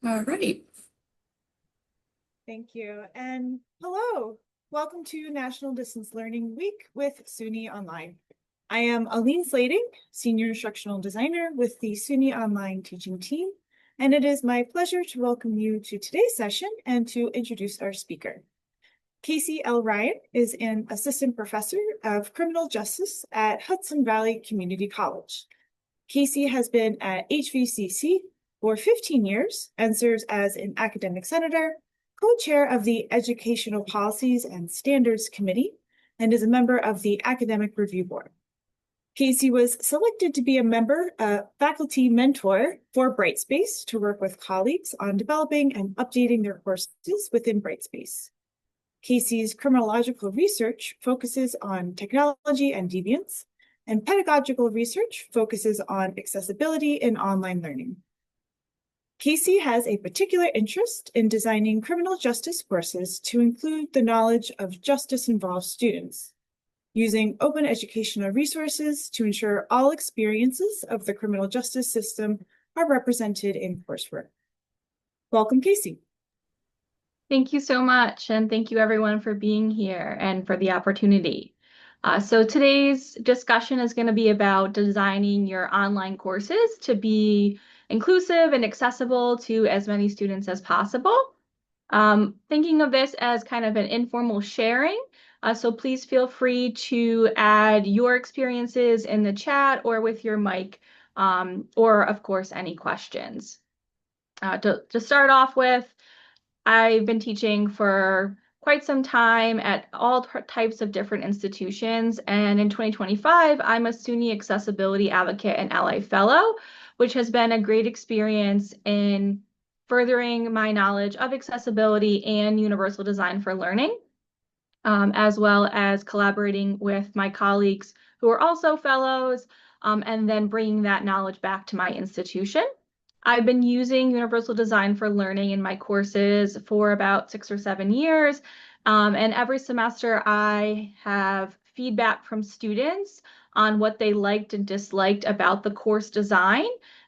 All right. Thank you. And hello, welcome to National Distance Learning Week with SUNY Online. I am Aline Slating, Senior Instructional Designer with the SUNY Online teaching team, and it is my pleasure to welcome you to today's session and to introduce our speaker. Casey L. Ryan is an Assistant Professor of Criminal Justice at Hudson Valley Community College. Casey has been at HVCC for 15 years and serves as an academic senator, co-chair of the Educational Policies and Standards Committee, and is a member of the Academic Review Board. Casey was selected to be a faculty mentor for Brightspace to work with colleagues on developing and updating their courses within Brightspace. Casey's criminological research focuses on technology and deviance, and pedagogical research focuses on accessibility in online learning. Casey has a particular interest in designing criminal justice courses to include the knowledge of justice-involved students, using open educational resources to ensure all experiences of the criminal justice system are represented in coursework. Welcome, Casey. Thank you so much, and thank you everyone for being here and for the opportunity. So today's discussion is going to be about designing your online courses to be inclusive and accessible to as many students as possible. Thinking of this as kind of an informal sharing, so please feel free to add your experiences in the chat or with your mic, or of course any questions. To start off with, I've been teaching for quite some time at all types of different institutions, and in 2025, I'm a SUNY Accessibility Advocate and Ally Fellow, which has been a great experience in furthering my knowledge of accessibility and universal design for learning, as well as collaborating with my colleagues who are also fellows, and then bringing that knowledge back to my institution. I've been using universal design for learning in my courses for about 6 or 7 years. And every semester I have feedback from students on what they liked and disliked about the course design.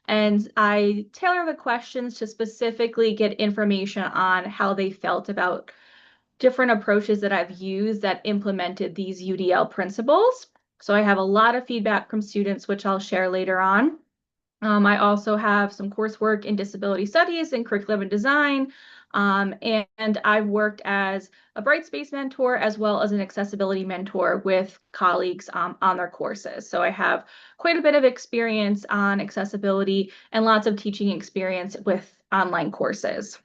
And I tailor the questions to specifically get information on how they felt about different approaches that I've used that implemented these UDL principles. So I have a lot of feedback from students, which I'll share later on. I also have some coursework in disability studies and curriculum and design, and I've worked as a Brightspace mentor as well as an accessibility mentor with colleagues on their courses. So I have quite a bit of experience on accessibility and lots of teaching experience with online courses.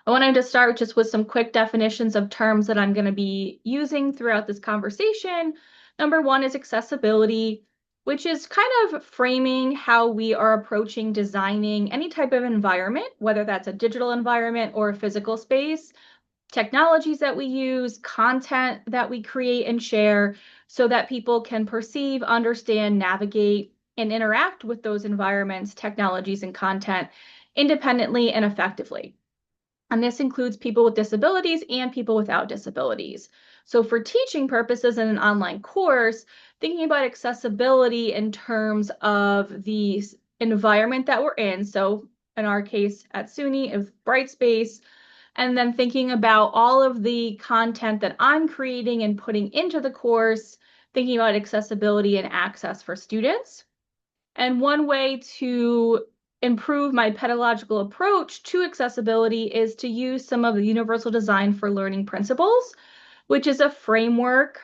I wanted to start just with some quick definitions of terms that I'm going to be using throughout this conversation. Number one is accessibility, which is kind of framing how we are approaching designing any type of environment, whether that's a digital environment or a physical space, technologies that we use, content that we create and share so that people can perceive, understand, navigate, and interact with those environments, technologies, and content independently and effectively. And this includes people with disabilities and people without disabilities. So for teaching purposes in an online course, thinking about accessibility in terms of the environment that we're in. So in our case at SUNY, is Brightspace, and then thinking about all of the content that I'm creating and putting into the course, thinking about accessibility and access for students. And one way to improve my pedagogical approach to accessibility is to use some of the universal design for learning principles, which is a framework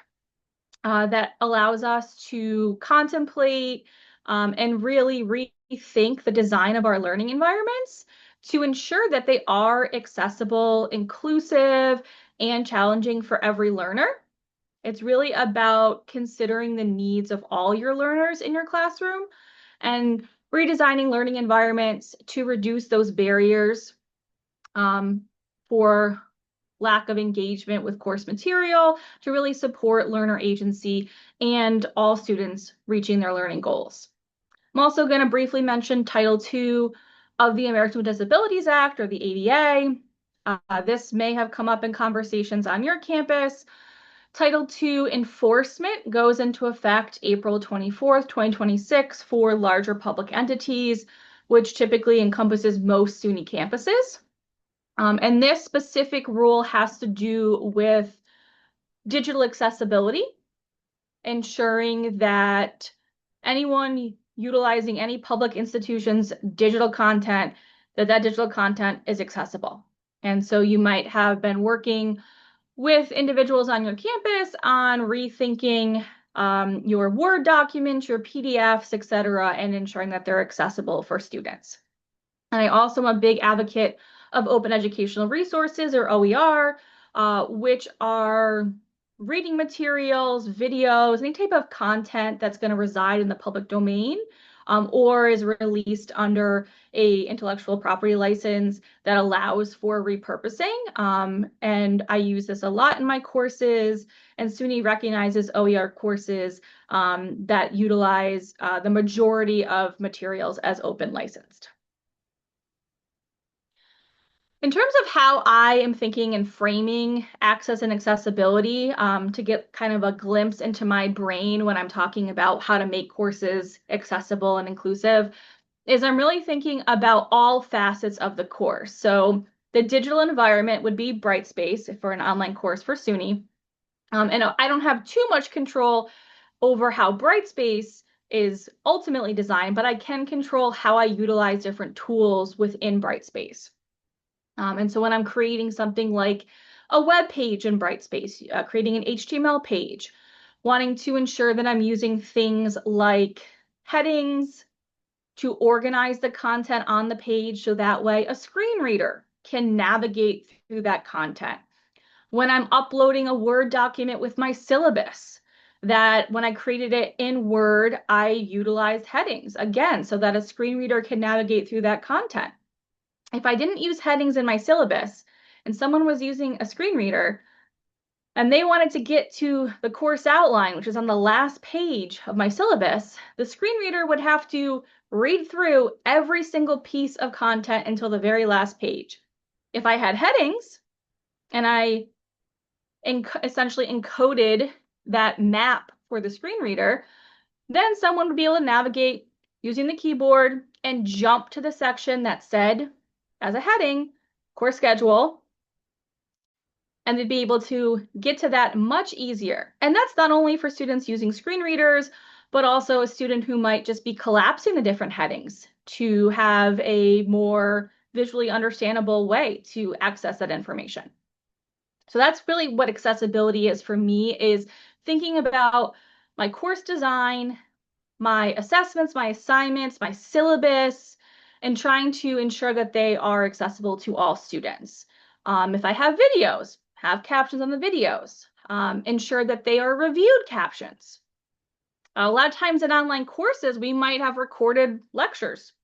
that allows us to contemplate and really rethink the design of our learning environments to ensure that they are accessible, inclusive, and challenging for every learner. It's really about considering the needs of all your learners in your classroom and redesigning learning environments to reduce those barriers for lack of engagement with course material, to really support learner agency and all students reaching their learning goals. I'm also going to briefly mention Title II of the Americans with Disabilities Act, or the ADA. This may have come up in conversations on your campus. Title II enforcement goes into effect April 24th, 2026 for larger public entities. which typically encompasses most SUNY campuses. And this specific rule has to do with digital accessibility, ensuring that anyone utilizing any public institution's digital content, that digital content is accessible. And so you might have been working with individuals on your campus on rethinking your Word documents, your PDFs, et cetera, and ensuring that they're accessible for students. And I also am a big advocate of open educational resources, or OER, which are reading materials, videos, any type of content that's going to reside in the public domain, or is released under a intellectual property license that allows for repurposing. And I use this a lot in my courses, and SUNY recognizes OER courses that utilize the majority of materials as open licensed. In terms of how I am thinking and framing access and accessibility, to get kind of a glimpse into my brain when I'm talking about how to make courses accessible and inclusive, is I'm really thinking about all facets of the course. So the digital environment would be Brightspace for an online course for SUNY. And I don't have too much control over how Brightspace is ultimately designed, but I can control how I utilize different tools within Brightspace. And so when I'm creating something like a web page in Brightspace, creating an HTML page, wanting to ensure that I'm using things like headings to organize the content on the page so that way a screen reader can navigate through that content. When I'm uploading a Word document with my syllabus, that when I created it in Word, I utilized headings, again, so that a screen reader can navigate through that content. If I didn't use headings in my syllabus and someone was using a screen reader and they wanted to get to the course outline, which is on the last page of my syllabus, the screen reader would have to read through every single piece of content until the very last page. If I had headings and I essentially encoded that map for the screen reader, then someone would be able to navigate using the keyboard and jump to the section that said, as a heading, course schedule, and they'd be able to get to that much easier. And that's not only for students using screen readers, but also a student who might just be collapsing the different headings to have a more visually understandable way to access that information. So that's really what accessibility is for me, is thinking about my course design, my assessments, my assignments, my syllabus, and trying to ensure that they are accessible to all students. If I have videos, have captions on the videos. Ensure that they are reviewed captions. A lot of times in online courses, we might have recorded lectures.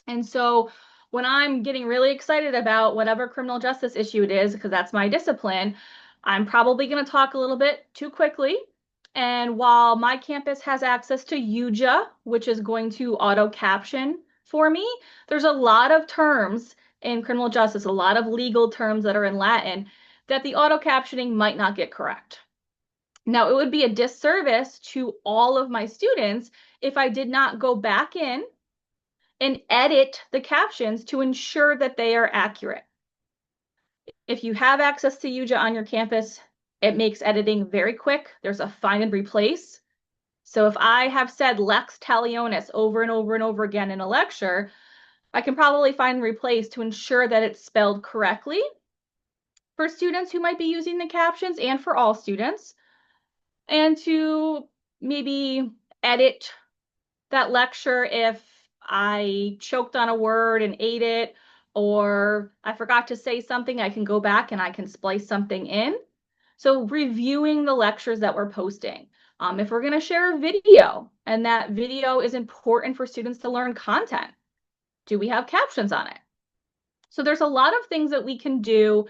And so when I'm getting really excited about whatever criminal justice issue it is, because that's my discipline, I'm probably going to talk a little bit too quickly. And while my campus has access to UJA, which is going to auto caption for me, there's a lot of terms in criminal justice, a lot of legal terms that are in Latin that the auto captioning might not get correct. Now, it would be a disservice to all of my students if I did not go back in and edit the captions to ensure that they are accurate. If you have access to UJA on your campus, it makes editing very quick. There's a find and replace. So if I have said lex talionis over and over and over again in a lecture, I can probably find and replace to ensure that it's spelled correctly for students who might be using the captions and for all students, and to maybe edit that lecture if I choked on a word and ate it, or I forgot to say something, I can go back and I can splice something in. So reviewing the lectures that we're posting. If we're going to share a video and that video is important for students to learn content, do we have captions on it? So there's a lot of things that we can do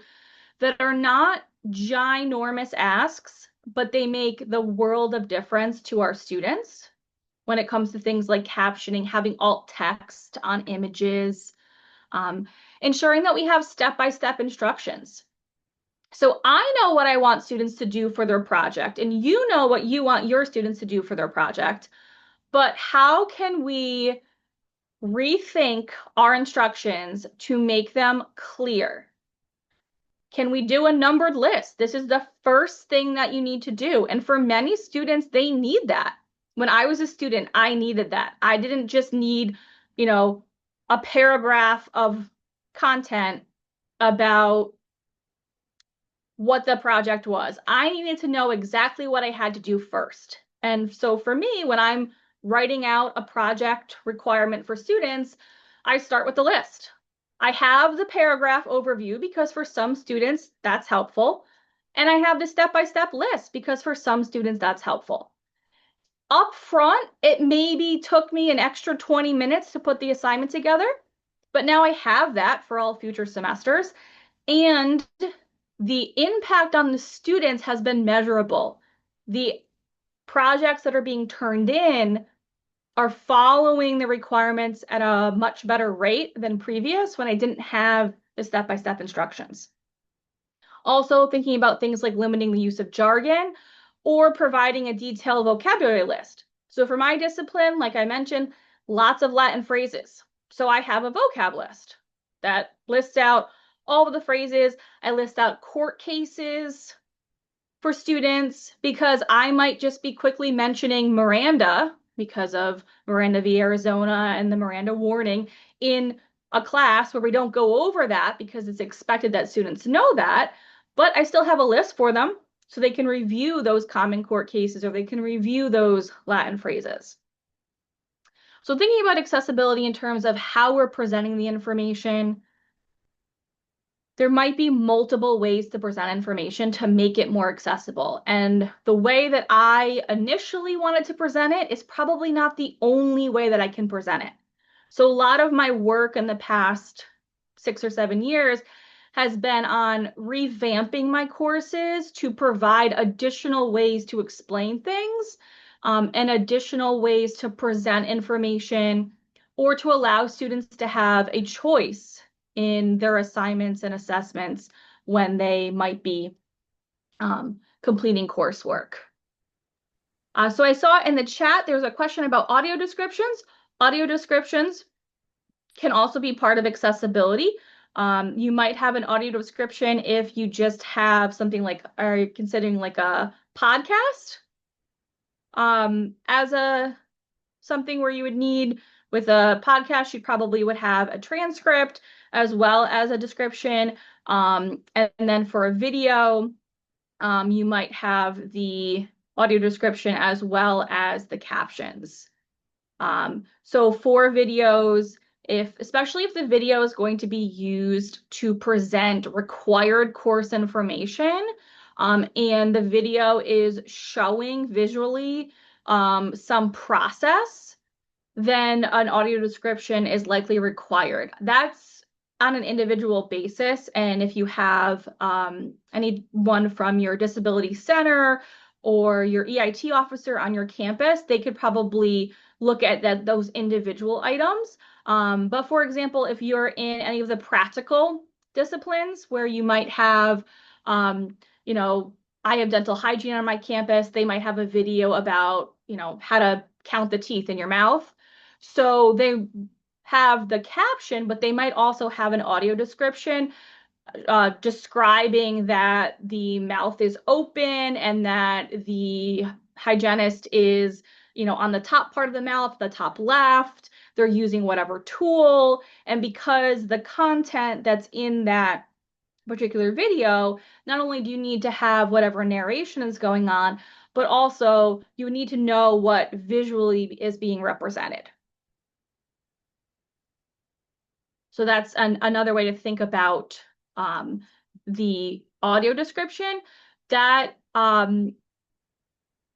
that are not ginormous asks, but they make the world of difference to our students when it comes to things like captioning, having alt text on images, ensuring that we have step-by-step instructions. So I know what I want students to do for their project, and you know what you want your students to do for their project, but how can we rethink our instructions to make them clear. Can we do a numbered list? This is the first thing that you need to do. And for many students, they need that. When I was a student, I needed that. I didn't just need, a paragraph of content about what the project was. I needed to know exactly what I had to do first. And so for me, when I'm writing out a project requirement for students, I start with the list. I have the paragraph overview because for some students that's helpful. And I have the step-by-step list because for some students that's helpful. Up front, it maybe took me an extra 20 minutes to put the assignment together, but now I have that for all future semesters. And the impact on the students has been measurable. The projects that are being turned in are following the requirements at a much better rate than previous when I didn't have the step-by-step instructions. Also thinking about things like limiting the use of jargon or providing a detailed vocabulary list. So for my discipline, like I mentioned, lots of Latin phrases. So I have a vocab list that lists out all of the phrases. I list out court cases for students because I might just be quickly mentioning Miranda because of Miranda v. Arizona and the Miranda warning in a class where we don't go over that because it's expected that students know that, but I still have a list for them so they can review those common court cases or they can review those Latin phrases. So thinking about accessibility in terms of how we're presenting the information, there might be multiple ways to present information to make it more accessible. And the way that I initially wanted to present it is probably not the only way that I can present it. So a lot of my work in the past 6 or 7 years has been on revamping my courses to provide additional ways to explain things and additional ways to present information or to allow students to have a choice in their assignments and assessments when they might be completing coursework. So I saw in the chat, there's a question about audio descriptions. Audio descriptions can also be part of accessibility. You might have an audio description if you just have something like, are you considering like a podcast as something where you would need with a podcast, you probably would have a transcript as well as a description. And then for a video, you might have the audio description as well as the captions. So for videos, especially if the video is going to be used to present required course information, and the video is showing visually some process, then an audio description is likely required. That's on an individual basis. And if you have anyone from your disability center or your EIT officer on your campus, they could probably look at those individual items. But for example, if you're in any of the practical disciplines where you might have, I have dental hygiene on my campus, they might have a video about, how to count the teeth in your mouth. So they have the caption, but they might also have an audio description describing that the mouth is open and that the hygienist is, on the top part of the mouth, the top left, they're using whatever tool. And because the content that's in that particular video, not only do you need to have whatever narration is going on, but also you need to know what visually is being represented. So that's another way to think about the audio description. That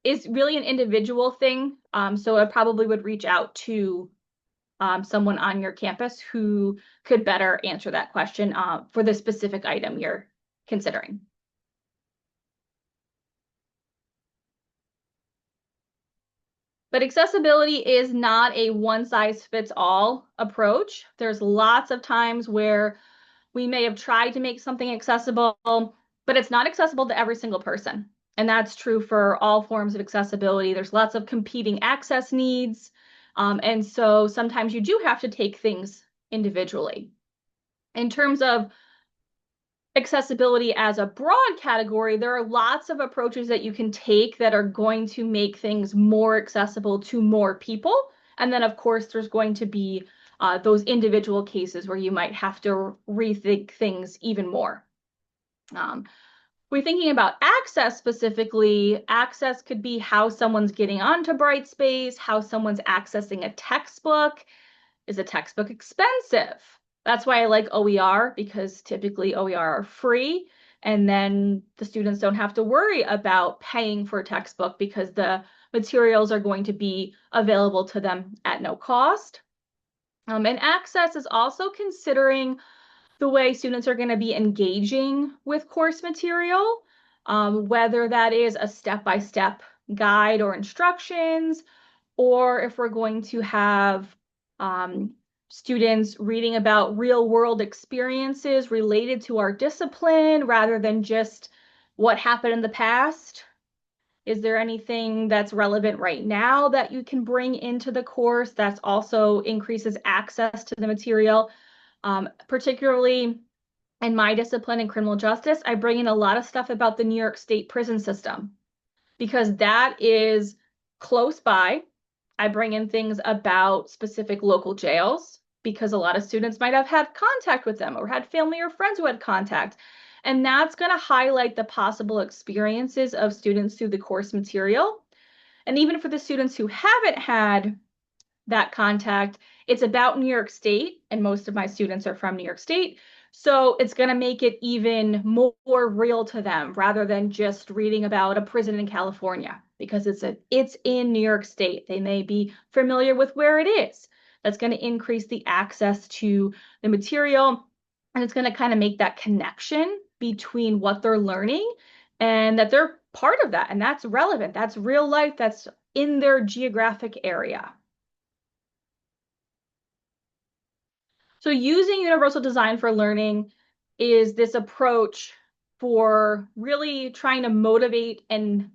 is really an individual thing. So I probably would reach out to someone on your campus who could better answer that question for the specific item you're considering. But accessibility is not a one-size-fits-all approach. There's lots of times where we may have tried to make something accessible, but it's not accessible to every single person. And that's true for all forms of accessibility. There's lots of competing access needs. And so sometimes you do have to take things individually. In terms of accessibility as a broad category, there are lots of approaches that you can take that are going to make things more accessible to more people. And then, of course, there's going to be those individual cases where you might have to rethink things even more. We're thinking about access specifically. Access could be how someone's getting onto Brightspace, how someone's accessing a textbook. Is a textbook expensive? That's why I like OER, because typically OER are free, and then the students don't have to worry about paying for a textbook because the materials are going to be available to them at no cost. And access is also considering the way students are going to be engaging with course material, whether that is a step-by-step guide or instructions, or if we're going to have students reading about real-world experiences related to our discipline rather than just what happened in the past. Is there anything that's relevant right now that you can bring into the course that also increases access to the material? Particularly in my discipline in criminal justice, I bring in a lot of stuff about the New York State prison system because that is close by. I bring in things about specific local jails because a lot of students might have had contact with them or had family or friends who had contact. And that's going to highlight the possible experiences of students through the course material. And even for the students who haven't had that contact, it's about New York State, and most of my students are from New York State. So it's going to make it even more real to them rather than just reading about a prison in California because it's in New York State. They may be familiar with where it is. That's going to increase the access to the material, and it's going to kind of make that connection between what they're learning and that they're part of that. And that's relevant. That's real life. That's in their geographic area. So using universal design for learning is this approach for really trying to motivate and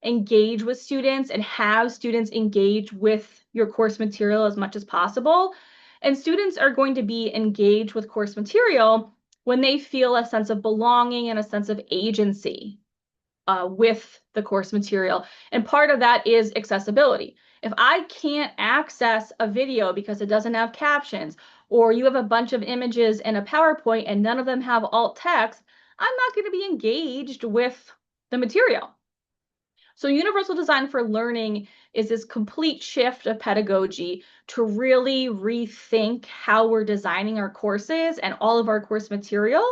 engage with students and have students engage with your course material as much as possible. And students are going to be engaged with course material when they feel a sense of belonging and a sense of agency with the course material. And part of that is accessibility. If I can't access a video because it doesn't have captions, or you have a bunch of images in a PowerPoint and none of them have alt text, I'm not going to be engaged with the material. So universal design for learning is this complete shift of pedagogy to really rethink how we're designing our courses and all of our course material.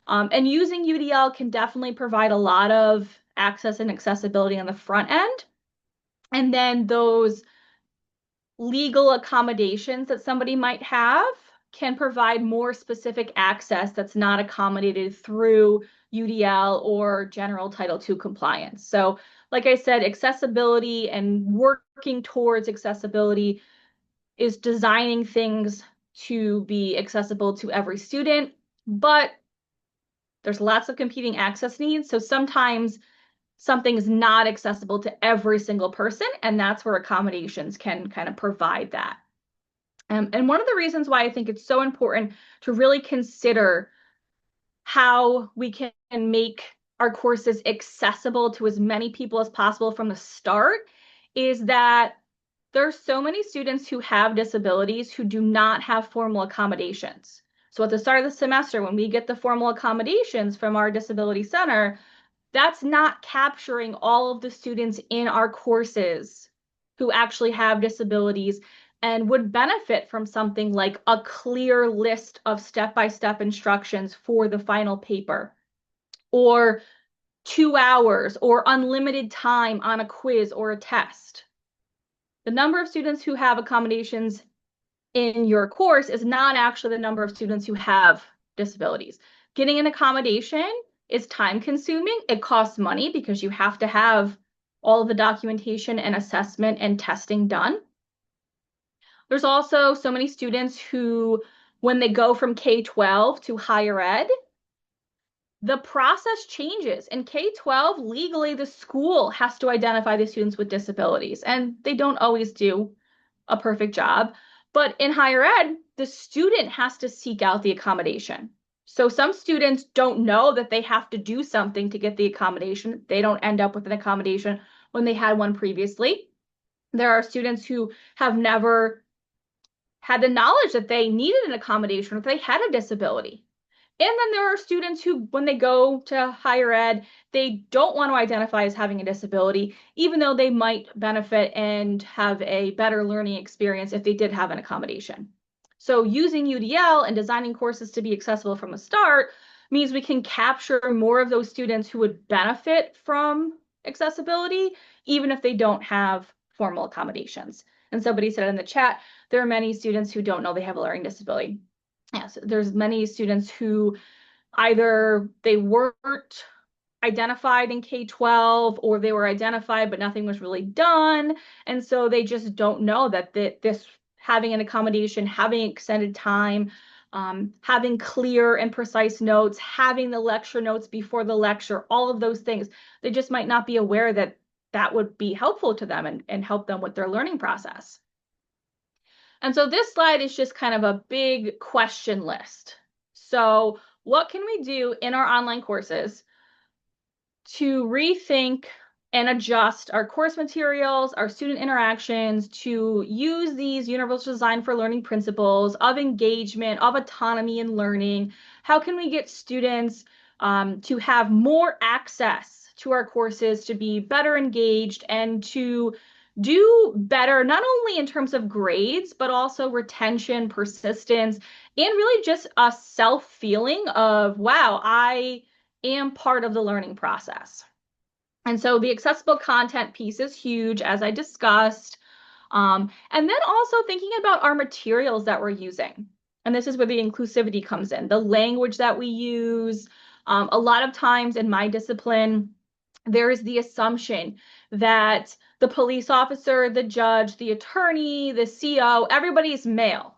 And using UDL can definitely provide a lot of access and accessibility on the front end. And then those legal accommodations that somebody might have can provide more specific access that's not accommodated through UDL or general Title II compliance. So like I said, accessibility and working towards accessibility is designing things to be accessible to every student, but there's lots of competing access needs. So sometimes something is not accessible to every single person, and that's where accommodations can kind of provide that. And one of the reasons why I think it's so important to really consider how we can make our courses accessible to as many people as possible from the start is that there's so many students who have disabilities who do not have formal accommodations. So at the start of the semester, when we get the formal accommodations from our disability center, that's not capturing all of the students in our courses who actually have disabilities and would benefit from something like a clear list of step-by-step instructions for the final paper, or 2 hours or unlimited time on a quiz or a test. The number of students who have accommodations in your course is not actually the number of students who have disabilities. Getting an accommodation is time consuming. It costs money because you have to have all of the documentation and assessment and testing done. There's also so many students who, when they go from K-12 to higher ed, the process changes. In K-12, legally, the school has to identify the students with disabilities, and they don't always do. a perfect job. But in higher ed, the student has to seek out the accommodation. So some students don't know that they have to do something to get the accommodation. They don't end up with an accommodation when they had one previously. There are students who have never had the knowledge that they needed an accommodation or they had a disability. And then there are students who, when they go to higher ed, they don't want to identify as having a disability, even though they might benefit and have a better learning experience if they did have an accommodation. So using UDL and designing courses to be accessible from the start means we can capture more of those students who would benefit from accessibility, even if they don't have formal accommodations. And somebody said in the chat, there are many students who don't know they have a learning disability. Yes, there's many students who either they weren't identified in K-12 or they were identified but nothing was really done. And so they just don't know that this having an accommodation, having extended time, having clear and precise notes, having the lecture notes before the lecture, all of those things, they just might not be aware that that would be helpful to them and help them with their learning process. And so this slide is just kind of a big question list. So what can we do in our online courses to rethink and adjust our course materials, our student interactions, to use these universal design for learning principles of engagement, of autonomy in learning? How can we get students to have more access to our courses, to be better engaged, and to do better, not only in terms of grades, but also retention, persistence, and really just a self-feeling of, wow, I am part of the learning process. And so the accessible content piece is huge, as I discussed. And then also thinking about our materials that we're using. And this is where the inclusivity comes in, the language that we use. A lot of times in my discipline, there is the assumption that the police officer, the judge, the attorney, the CO, everybody is male.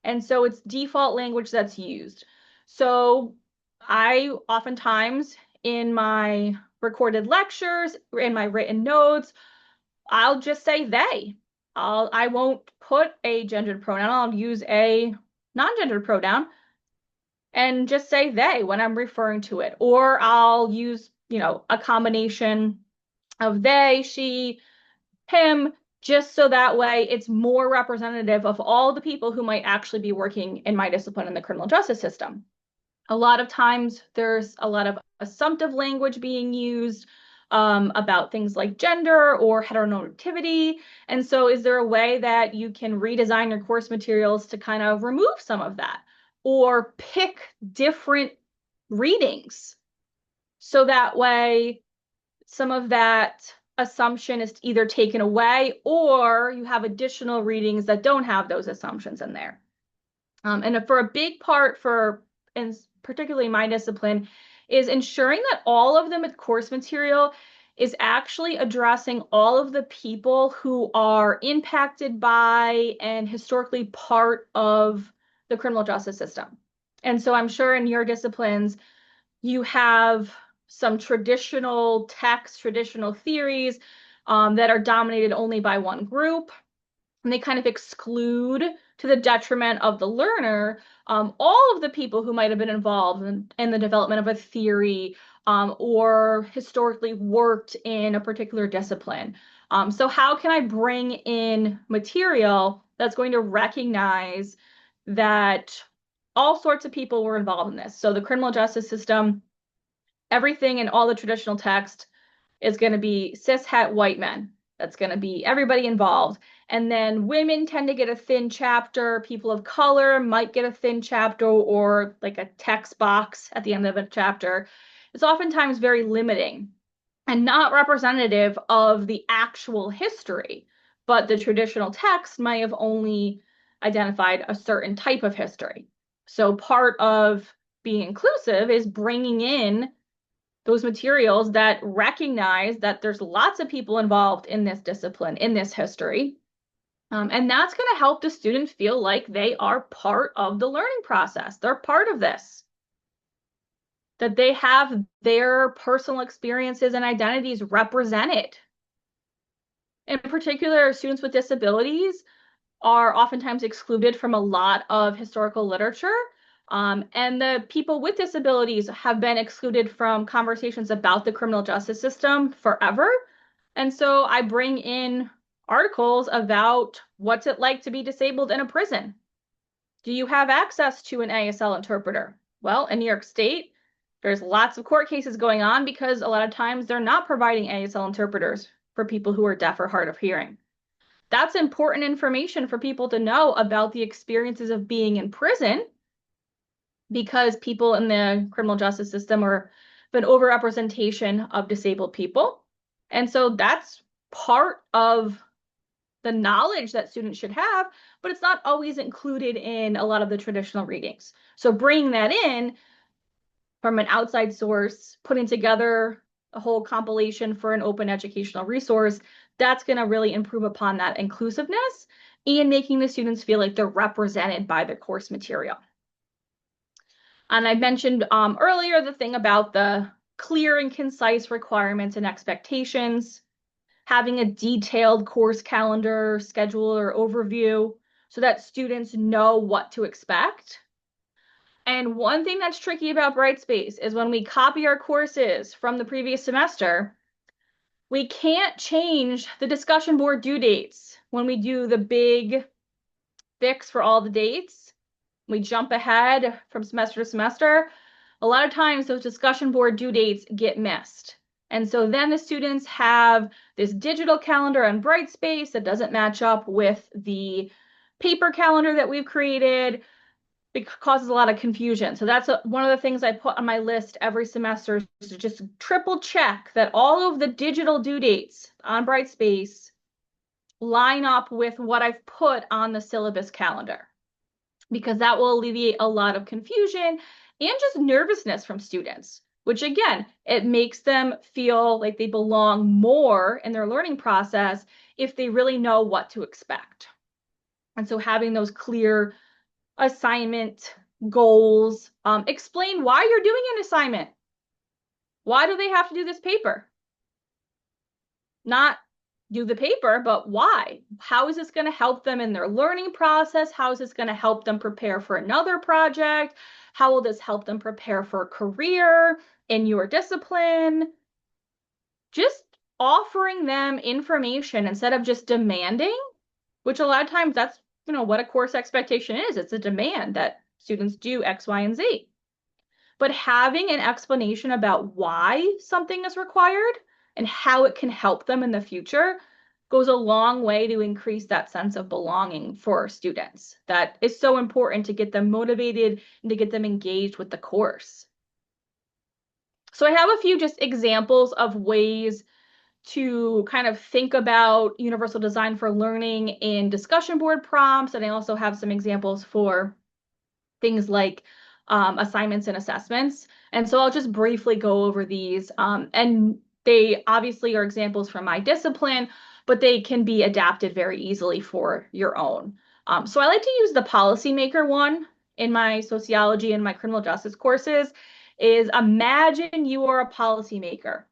And so it's default language that's used. So I oftentimes in my recorded lectures, in my written notes, I'll just say they. I won't put a gendered pronoun. I'll use a non-gendered pronoun and just say they when I'm referring to it. Or I'll use, a combination of they, she, him, just so that way it's more representative of all the people who might actually be working in my discipline in the criminal justice system. A lot of times there's a lot of assumptive language being used about things like gender or heteronormativity. And so is there a way that you can redesign your course materials to kind of remove some of that or pick different readings so that way some of that assumption is either taken away or you have additional readings that don't have those assumptions in there. And for a big part and particularly my discipline, is ensuring that all of the course material is actually addressing all of the people who are impacted by and historically part of the criminal justice system. And so I'm sure in your disciplines, you have some traditional texts, traditional theories that are dominated only by one group. And they kind of exclude, to the detriment of the learner, all of the people who might have been involved in the development of a theory or historically worked in a particular discipline. So how can I bring in material that's going to recognize that all sorts of people were involved in this? So the criminal justice system, everything in all the traditional text is going to be cis-het white men. That's going to be everybody involved. And then women tend to get a thin chapter. People of color might get a thin chapter or like a text box at the end of a chapter. It's oftentimes very limiting and not representative of the actual history. But the traditional text might have only identified a certain type of history. So part of being inclusive is bringing in those materials that recognize that there's lots of people involved in this discipline, in this history. And that's going to help the student feel like they are part of the learning process. They're part of this. That they have their personal experiences and identities represented. In particular, students with disabilities, are oftentimes excluded from a lot of historical literature. And the people with disabilities have been excluded from conversations about the criminal justice system forever. And so I bring in articles about what's it like to be disabled in a prison. Do you have access to an ASL interpreter? Well, in New York State, there's lots of court cases going on because a lot of times they're not providing ASL interpreters for people who are deaf or hard of hearing. That's important information for people to know about the experiences of being in prison because people in the criminal justice system are an overrepresentation of disabled people. And so that's part of the knowledge that students should have, but it's not always included in a lot of the traditional readings. So bringing that in from an outside source, putting together a whole compilation for an open educational resource, that's going to really improve upon that inclusiveness and making the students feel like they're represented by the course material. And I mentioned earlier the thing about the clear and concise requirements and expectations, having a detailed course calendar, schedule, or overview so that students know what to expect. And one thing that's tricky about Brightspace is when we copy our courses from the previous semester, we can't change the discussion board due dates. When we do the big fix for all the dates, we jump ahead from semester to semester. A lot of times those discussion board due dates get missed. And so then the students have this digital calendar on Brightspace that doesn't match up with the paper calendar that we've created. It causes a lot of confusion. So that's one of the things I put on my list every semester is to just triple check that all of the digital due dates on Brightspace line up with what I've put on the syllabus calendar, because that will alleviate a lot of confusion and just nervousness from students, which again, it makes them feel like they belong more in their learning process if they really know what to expect. And so having those clear assignment goals, explain why you're doing an assignment. Why do they have to do this paper? Not do the paper, but why? How is this going to help them in their learning process? How is this going to help them prepare for another project? How will this help them prepare for a career in your discipline? Just offering them information instead of just demanding, which a lot of times that's, what a course expectation is. It's a demand that students do X, Y, and Z. But having an explanation about why something is required and how it can help them in the future goes a long way to increase that sense of belonging for students. That is so important to get them motivated and to get them engaged with the course. So I have a few just examples of ways to kind of think about universal design for learning in discussion board prompts. And I also have some examples for things like assignments and assessments. And so I'll just briefly go over these. And they obviously are examples from my discipline, but they can be adapted very easily for your own. So I like to use the policymaker one in my sociology and my criminal justice courses is imagine you are a policymaker.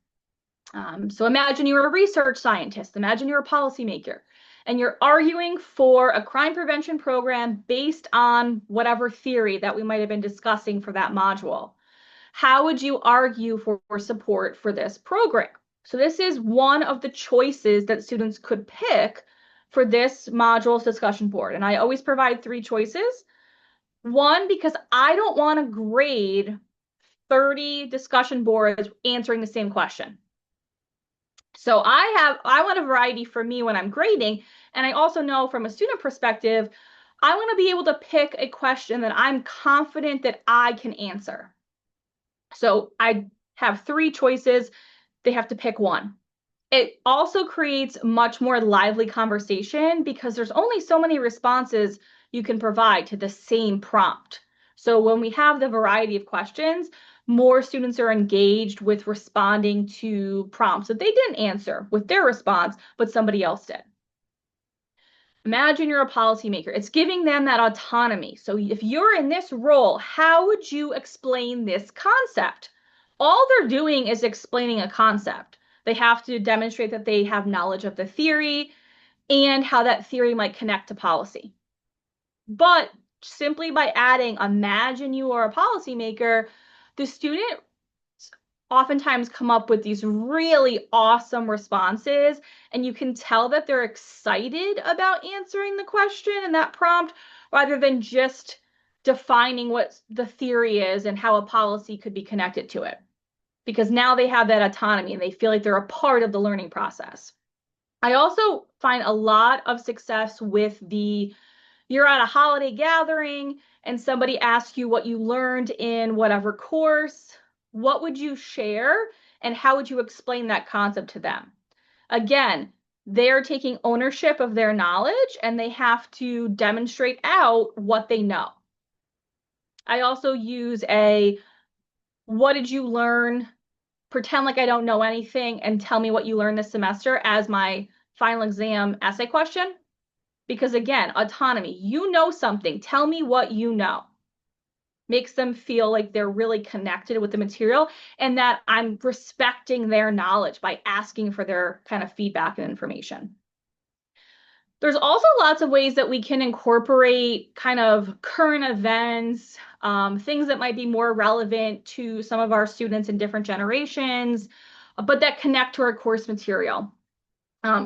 So imagine you're a research scientist, imagine you're a policymaker, and you're arguing for a crime prevention program based on whatever theory that we might have been discussing for that module. How would you argue for support for this program? So this is one of the choices that students could pick for this module's discussion board. And I always provide 3 choices. One, because I don't want to grade 30 discussion boards answering the same question. So I want a variety for me when I'm grading. And I also know from a student perspective, I want to be able to pick a question that I'm confident that I can answer. So I have 3 choices. They have to pick one. It also creates much more lively conversation because there's only so many responses you can provide to the same prompt. So when we have the variety of questions, more students are engaged with responding to prompts that they didn't answer with their response, but somebody else did. Imagine you're a policymaker. It's giving them that autonomy. So if you're in this role, how would you explain this concept? All they're doing is explaining a concept. They have to demonstrate that they have knowledge of the theory. and how that theory might connect to policy. But simply by adding, imagine you are a policymaker, the student oftentimes come up with these really awesome responses, and you can tell that they're excited about answering the question and that prompt rather than just defining what the theory is and how a policy could be connected to it. Because now they have that autonomy and they feel like they're a part of the learning process. I also find a lot of success with you're at a holiday gathering and somebody asks you what you learned in whatever course. What would you share and how would you explain that concept to them? Again, they're taking ownership of their knowledge and they have to demonstrate out what they know. I also use what did you learn? Pretend like I don't know anything and tell me what you learned this semester as my final exam essay question. Because again, autonomy, you know something, tell me what you know. Makes them feel like they're really connected with the material and that I'm respecting their knowledge by asking for their kind of feedback and information. There's also lots of ways that we can incorporate kind of current events, things that might be more relevant to some of our students in different generations, but that connect to our course material.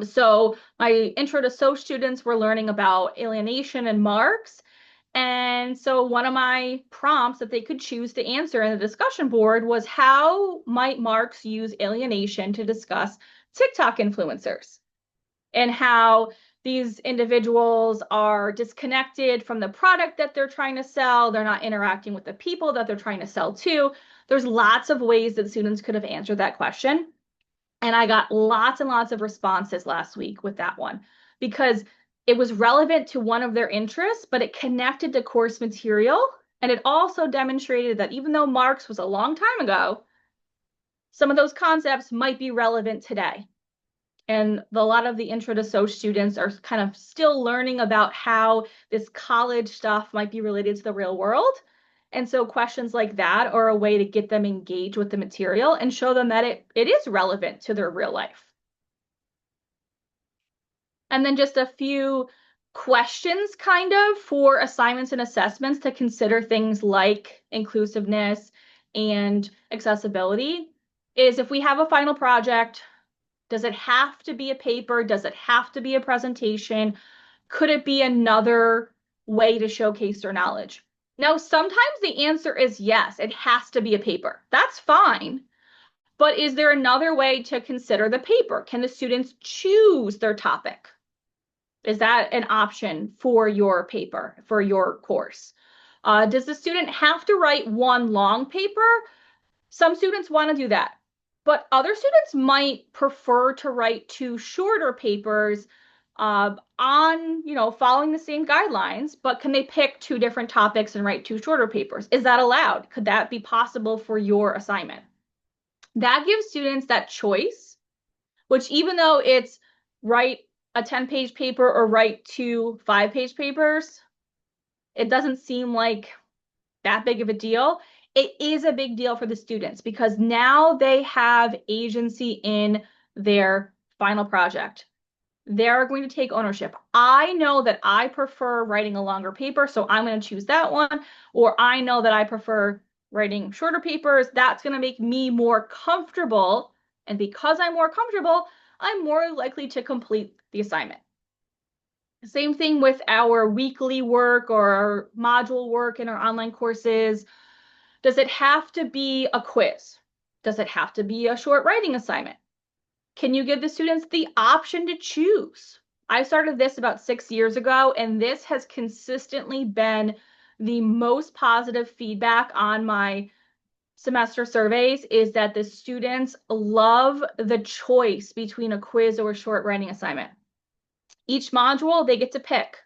So my intro to Soc students were learning about alienation and Marx. And so one of my prompts that they could choose to answer in the discussion board was how might Marx use alienation to discuss TikTok influencers and how these individuals are disconnected from the product that they're trying to sell. They're not interacting with the people that they're trying to sell to. There's lots of ways that students could have answered that question. And I got lots and lots of responses last week with that one because it was relevant to one of their interests, but it connected to course material. And it also demonstrated that even though Marx was a long time ago, some of those concepts might be relevant today. And a lot of the intro to Soc students are kind of still learning about how this college stuff might be related to the real world. And so questions like that are a way to get them engaged with the material and show them that it is relevant to their real life. And then just a few questions kind of for assignments and assessments to consider things like inclusiveness and accessibility is if we have a final project, does it have to be a paper? Does it have to be a presentation? Could it be another way to showcase their knowledge? Now, sometimes the answer is yes, it has to be a paper. That's fine. But is there another way to consider the paper? Can the students choose their topic? Is that an option for your paper, for your course? Does the student have to write one long paper? Some students want to do that, but other students might prefer to write two shorter papers on, following the same guidelines, but can they pick two different topics and write two shorter papers? Is that allowed? Could that be possible for your assignment? That gives students that choice, which even though it's write a 10-page paper or write two 5-page papers, it doesn't seem like that big of a deal. It is a big deal for the students because now they have agency in their final project. They're going to take ownership. I know that I prefer writing a longer paper, so I'm going to choose that one. Or I know that I prefer writing shorter papers. That's going to make me more comfortable. And because I'm more comfortable, I'm more likely to complete the assignment. Same thing with our weekly work or our module work in our online courses. Does it have to be a quiz? Does it have to be a short writing assignment? Can you give the students the option to choose? I started this about 6 years ago, and this has consistently been the most positive feedback on my semester surveys is that the students love the choice between a quiz or a short writing assignment. Each module, they get to pick.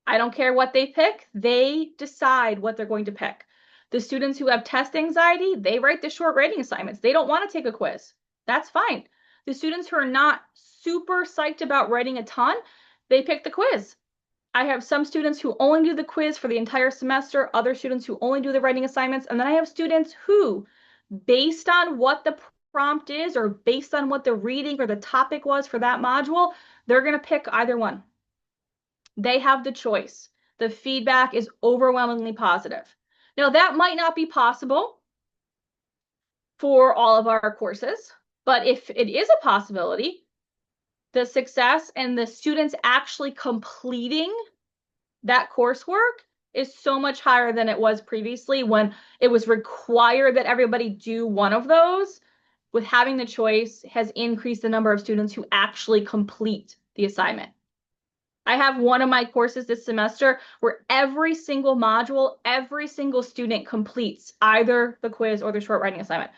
I don't care what they pick, they decide what they're going to pick. The students who have test anxiety, they write the short writing assignments. They don't want to take a quiz. That's fine. The students who are not super psyched about writing a ton, they pick the quiz. I have some students who only do the quiz for the entire semester, other students who only do the writing assignments, and then I have students who, based on what the prompt is, or based on what the reading or the topic was for that module, they're going to pick either one. They have the choice. The feedback is overwhelmingly positive. Now, that might not be possible for all of our courses, but if it is a possibility, the success and the students actually completing that coursework is so much higher than it was previously when it was required that everybody do one of those. With having the choice has increased the number of students who actually complete the assignment. I have one of my courses this semester where every single module, every single student completes either the quiz or the short writing assignment.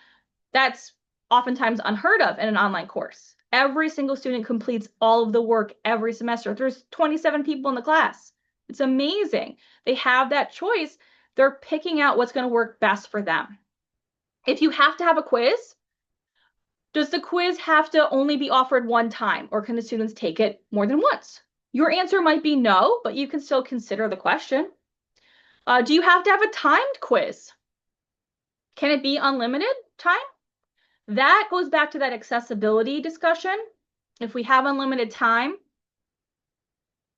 That's oftentimes unheard of in an online course. Every single student completes all of the work every semester. There's 27 people in the class. It's amazing. They have that choice. They're picking out what's going to work best for them. If you have to have a quiz, does the quiz have to only be offered one time, or can the students take it more than once? Your answer might be no, but you can still consider the question. Do you have to have a timed quiz? Can it be unlimited time? That goes back to that accessibility discussion. If we have unlimited time,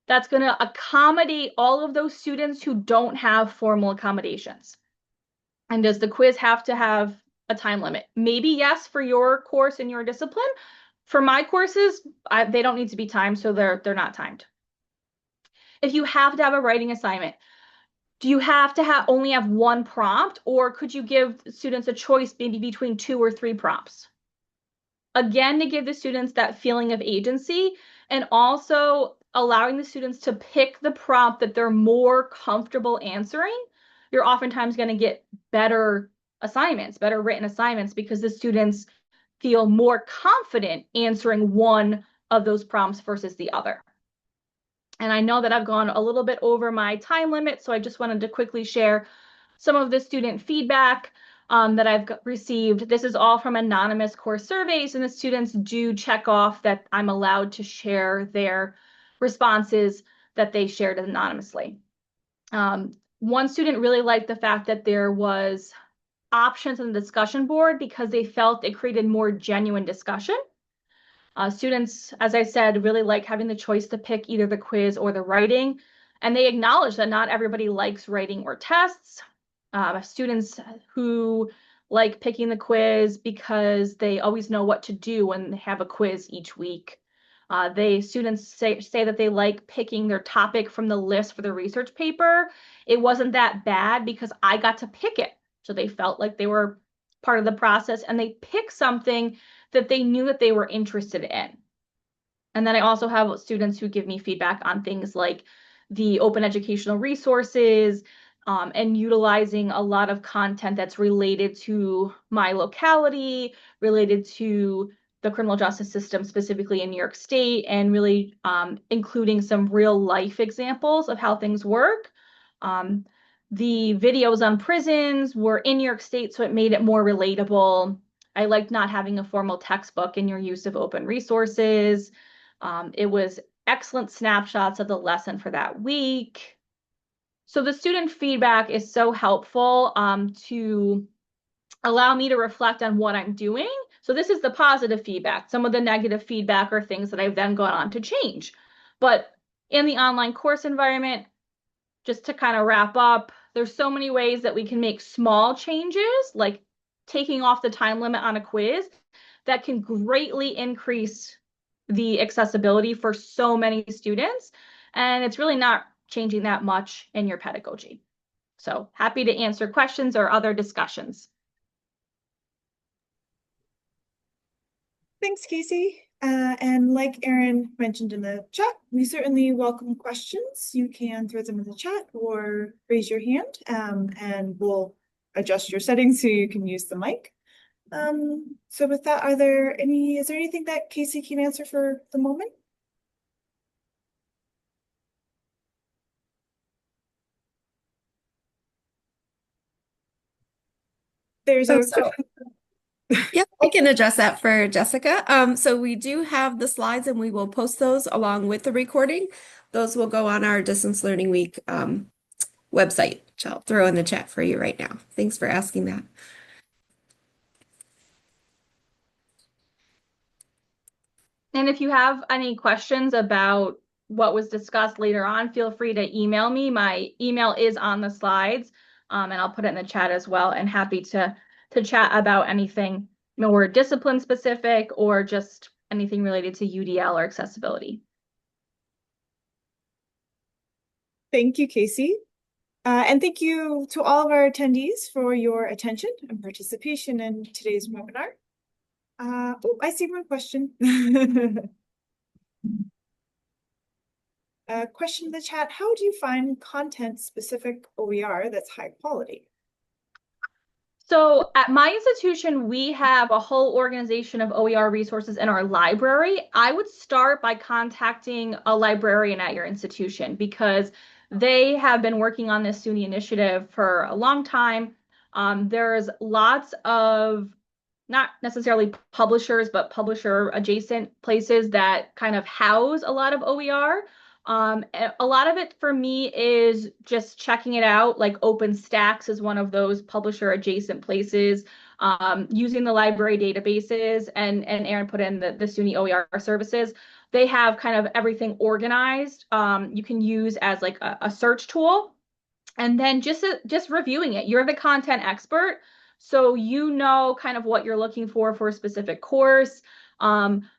that's going to accommodate all of those students who don't have formal accommodations. And does the quiz have to have a time limit? Maybe yes for your course and your discipline. For my courses, they don't need to be timed, so they're not timed. If you have to have a writing assignment, do you have to only have one prompt, or could you give students a choice maybe between 2 or 3 prompts? Again, to give the students that feeling of agency, and also allowing the students to pick the prompt that they're more comfortable answering. You're oftentimes going to get better assignments, better written assignments, because the students feel more confident answering one of those prompts versus the other. And I know that I've gone a little bit over my time limit, so I just wanted to quickly share some of the student feedback that I've received. This is all from anonymous course surveys, and the students do check off that I'm allowed to share their responses that they shared anonymously. One student really liked the fact that there was options on the discussion board because they felt it created more genuine discussion. Students, as I said, really like having the choice to pick either the quiz or the writing, and they acknowledge that not everybody likes writing or tests. Students who like picking the quiz because they always know what to do when they have a quiz each week. Students say that they like picking their topic from the list for the research paper. It wasn't that bad because I got to pick it. So they felt like they were part of the process, and they picked something that they knew that they were interested in. And then I also have students who give me feedback on things like the open educational resources, and utilizing a lot of content that's related to my locality, related to the criminal justice system, specifically in New York State, and really including some real life examples of how things work. The videos on prisons were in New York State, so it made it more relatable. I liked not having a formal textbook in your use of open resources. It was excellent snapshots of the lesson for that week. So the student feedback is so helpful to allow me to reflect on what I'm doing. So this is the positive feedback. Some of the negative feedback are things that I've then gone on to change. But in the online course environment, just to kind of wrap up, there's so many ways that we can make small changes, like taking off the time limit on a quiz, that can greatly increase the accessibility for so many students. And it's really not changing that much in your pedagogy. So happy to answer questions or other discussions. Thanks, Casey. And like Erin mentioned in the chat, we certainly welcome questions. You can throw them in the chat or raise your hand, and we'll adjust your settings so you can use the mic. So with that, is there anything that Casey can answer for the moment? There's a question. Yep, I can address that for Jessica. So we do have the slides and we will post those along with the recording. Those will go on our Distance Learning Week website, which I'll throw in the chat for you right now. Thanks for asking that. And if you have any questions about what was discussed later on, feel free to email me. My email is on the slides, and I'll put it in the chat as well. And happy to chat about anything more discipline specific or just anything related to UDL or accessibility. Thank you, Casey. And thank you to all of our attendees for your attention and participation in today's webinar. Oh, I see one question. Question in the chat, how do you find content-specific OER that's high quality? So at my institution, we have a whole organization of OER resources in our library. I would start by contacting a librarian at your institution because they have been working on this SUNY initiative for a long time. There's lots of not necessarily publishers, but publisher adjacent places that kind of house a lot of OER. A lot of it for me is just checking it out. Like OpenStax is one of those publisher adjacent places. Using the library databases and Aaron put in the SUNY OER services. They have kind of everything organized. You can use as like a search tool and then just reviewing it. You're the content expert, so you know kind of what you're looking for a specific course.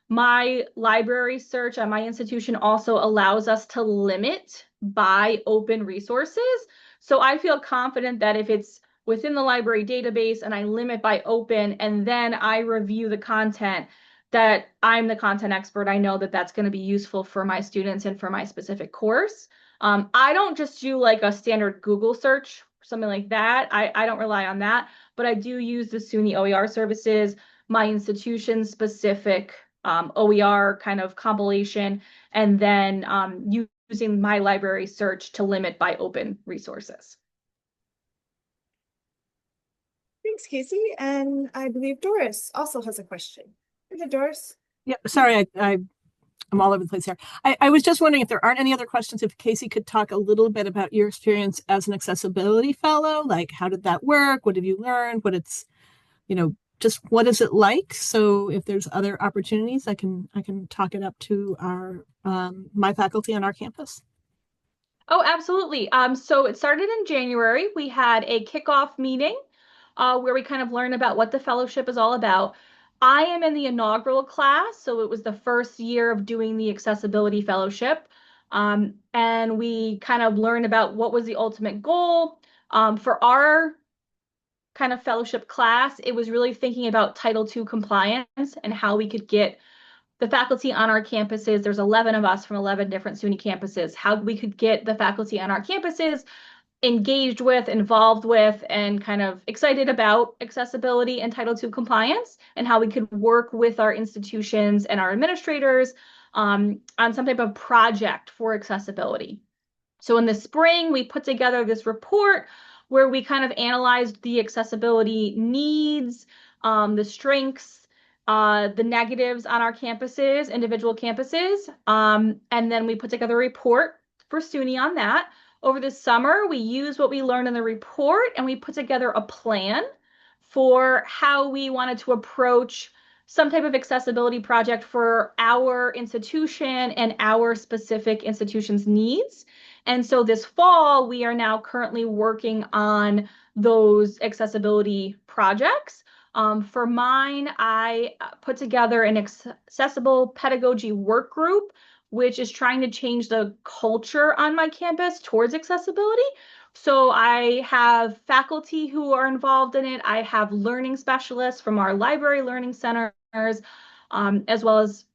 My library search at my institution also allows us to limit by open resources. So I feel confident that if it's within the library database and I limit by open and then I review the content, that I'm the content expert. I know that that's going to be useful for my students and for my specific course. I don't just do like a standard Google search, something like that. I don't rely on that, but I do use the SUNY OER services, my institution specific OER kind of compilation, and then using my library search to limit by open resources. Thanks, Casey. And I believe Doris also has a question. Go ahead, Doris. Yeah, sorry, I'm all over the place here. I was just wondering if there aren't any other questions, if Casey could talk a little bit about your experience as an accessibility fellow, like how did that work? What have you learned? Just what is it like? So if there's other opportunities, I can talk it up to our my faculty on our campus. Oh, absolutely. So it started in January. We had a kickoff meeting where we kind of learn about what the fellowship is all about. I am in the inaugural class, so it was the first year of doing the accessibility fellowship. And we kind of learned about what was the ultimate goal. For our kind of fellowship class, it was really thinking about Title II compliance and how we could get the faculty on our campuses. There's 11 of us from 11 different SUNY campuses. How we could get the faculty on our campuses engaged with, involved with, and kind of excited about accessibility and Title II compliance, and how we could work with our institutions and our administrators on some type of project for accessibility. So in the spring, we put together this report where we kind of analyzed the accessibility needs, the strengths, the negatives on our campuses, individual campuses, and then we put together a report for SUNY on that. Over the summer, we used what we learned in the report and we put together a plan for how we wanted to approach some type of accessibility project for our institution and our specific institution's needs. And so this fall, we are now currently working on those accessibility projects. For mine, I put together an accessible pedagogy work group, which is trying to change the culture on my campus towards accessibility. So I have faculty who are involved in it. I have learning specialists from our library learning centers, as well as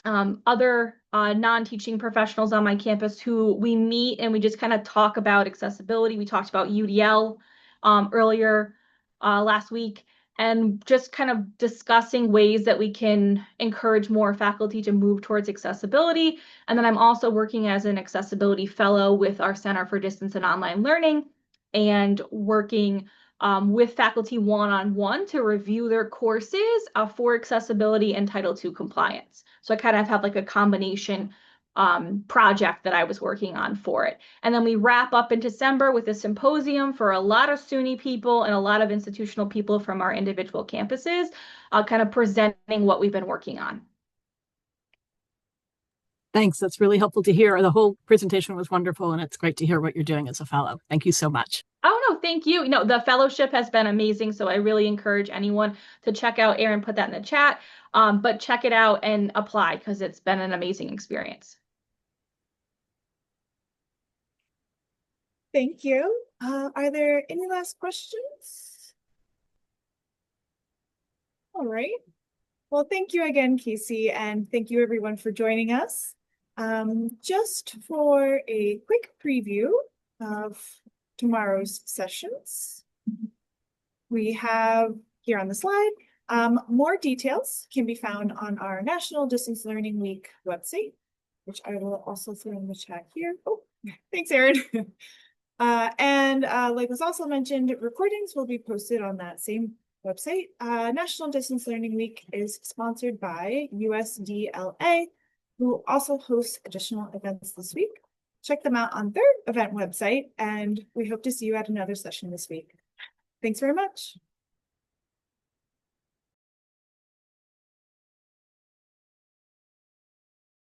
other non-teaching professionals on my campus who we meet and we just kind of talk about accessibility. We talked about UDL earlier last week, and just kind of discussing ways that we can encourage more faculty to move towards accessibility. And then I'm also working as an accessibility fellow with our Center for Distance and Online Learning and working with faculty one-on-one to review their courses for accessibility and Title II compliance. So I kind of have like a combination project that I was working on for it. And then we wrap up in December with a symposium for a lot of SUNY people and a lot of institutional people from our individual campuses, kind of presenting what we've been working on. Thanks. That's really helpful to hear. The whole presentation was wonderful, and it's great to hear what you're doing as a fellow. Thank you so much. Oh, no, thank you. No, the fellowship has been amazing. So I really encourage anyone to check out. Erin put that in the chat, but check it out and apply because it's been an amazing experience. Thank you. Are there any last questions? All right. Well, thank you again, Casey, and thank you everyone for joining us. Just for a quick preview of tomorrow's sessions, we have here on the slide, more details can be found on our National Distance Learning Week website, which I will also throw in the chat here. Oh, thanks, Erin. Like was also mentioned, recordings will be posted on that same website. National Distance Learning Week is sponsored by USDLA, who also hosts additional events this week. Check them out on their event website, and we hope to see you at another session this week. Thanks very much.